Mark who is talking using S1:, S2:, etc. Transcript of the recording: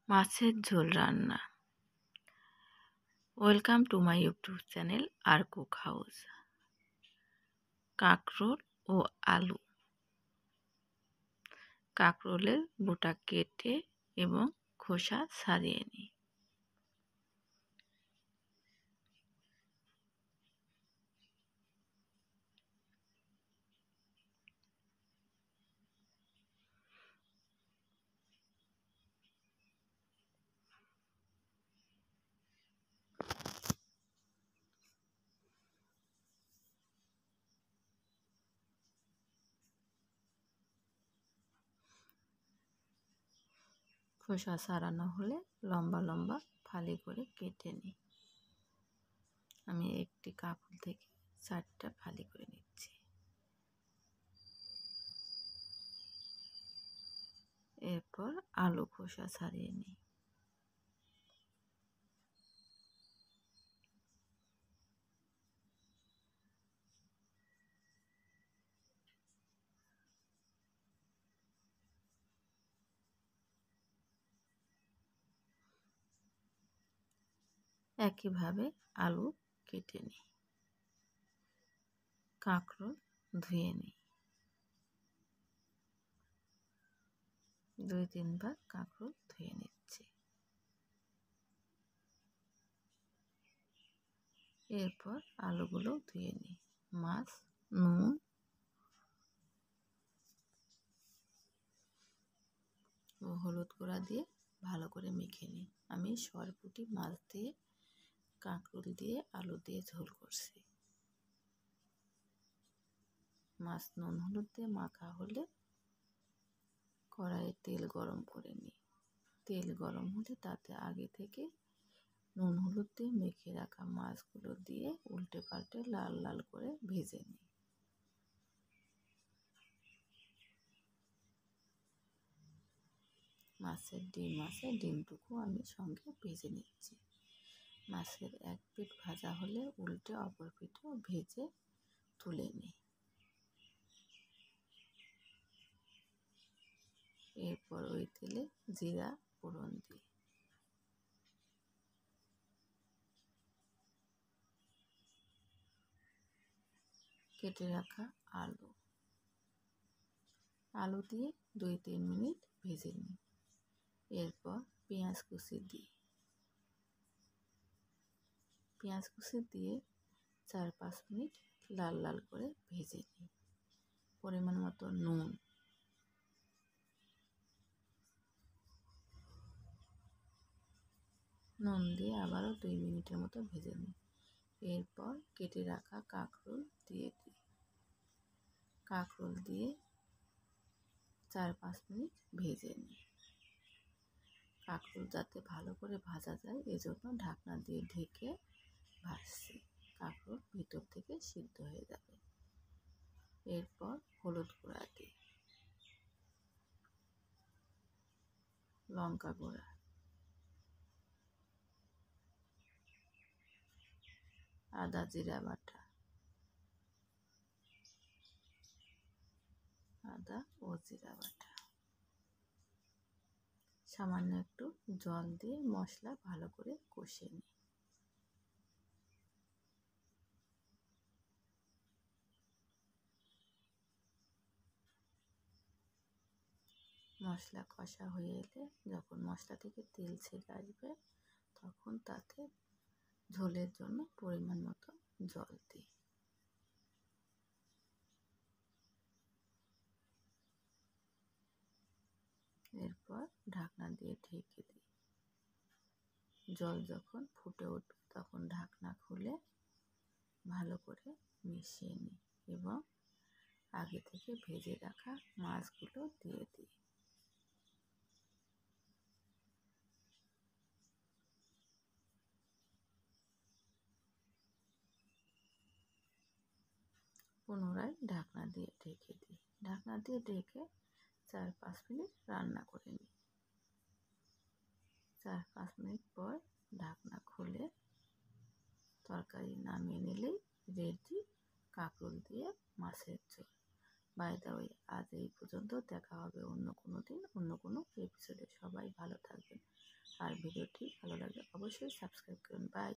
S1: মাছের ঝোল রান্না। Welcome to my YouTube channel আর কুক হাউস। কাঁকরোল ও আলু। কাঁকরোলের বোটা কেটে এবং খোসা ছাড়িয়ে নিই। খোসা ছাড়ানো হলে লম্বা লম্বা ফালি করে কেটে নিই। আমি একটি কাঁকরোল থেকে 4টা ফালি করে নিচ্ছি। এরপর আলু খোসা ছাড়িয়ে নিই। একইভাবে আলু কেটে নিই। কাঁকরোল ধুয়ে নিই। 2-3 বার কাঁকরোল ধুয়ে নিচ্ছি। এরপর আলুগুলো ধুয়ে নিই। মাছ, নুন ও হলুদ গুঁড়া দিয়ে ভালো করে মেখে নিই। আমি সরপুঁটি মাছ দিয়ে, কাঁকরোল দিয়ে, আলু দিয়ে ঝোল করছি। মাছ নুন হলুদ দিয়ে মাখা হলে কড়াইয়ে তেল গরম করে নিই। তেল গরম হলে তাতে আগে থেকে নুন হলুদ দিয়ে মেখে রাখা মাছগুলো দিয়ে উল্টে পাল্টে লাল লাল করে ভেজে নিই। মাছের ডিম আছে, ডিমটুকু আমি সঙ্গে ভেজে নিচ্ছি। মাছের এক পিঠ ভাজা হলে উল্টে অপর পিঠও ভেজে তুলে নিই। এরপর ওই তেলে জিরা ফোড়ন দিই। কেটে রাখা আলু দিয়ে 2-3 মিনিট ভেজে নিই। এরপর পেঁয়াজ কুচি দিই। পেঁয়াজ কুচি দিয়ে 4-5 মিনিট লাল লাল করে ভেজে নিই। পরিমাণ মতো নুন দিয়ে আবারও 2 মিনিটের মতো ভেজে নিই। এরপর কেটে রাখা কাঁকরোল দিয়ে দিই। কাঁকরোল দিয়ে 4-5 মিনিট ভেজে নিই। কাঁকরোল যাতে ভালো করে ভাজা যায় এজন্য ঢাকনা দিয়ে ঢেকে ভাজছি। কাঁকরোল ভিতর থেকে সিদ্ধ হয়ে যাবে। এরপর হলুদ গুঁড়া দিই, লঙ্কা গুঁড়া, আদা জিরা বাটা, আদা ও জিরা বাটা, সামান্য একটু জল দিয়ে মশলা ভালো করে কষিয়ে নিই। মশলা কষা হয়ে এলে যখন মশলা থেকে তেল ছেড়ে আসবে তখন তাতে ঝোলের জন্য পরিমাণ মতো জল দিই। এরপর ঢাকনা দিয়ে ঢেকে দিই। জল যখন ফুটে উঠবে তখন ঢাকনা খুলে ভালো করে মিশিয়ে নিই এবং আগে থেকে ভেজে রাখা মাছগুলো দিয়ে দিই। পুনরায় ঢাকনা দিয়ে ঢেকে দিই। ঢাকনা দিয়ে ঢেকে 4-5 মিনিট রান্না করে নিই। 4-5 মিনিট পর ঢাকনা খুলে তরকারি নামিয়ে নিলেই রেডি কাঁকরোল দিয়ে মাছের ঝোল। বাই দ্য ওয়ে, আজ এই পর্যন্ত। দেখা হবে অন্য কোনো দিন অন্য কোনো এপিসোডে। সবাই ভালো থাকবেন। ভিডিওটি ভালো লাগলে অবশ্যই সাবস্ক্রাইব করুন। বাই।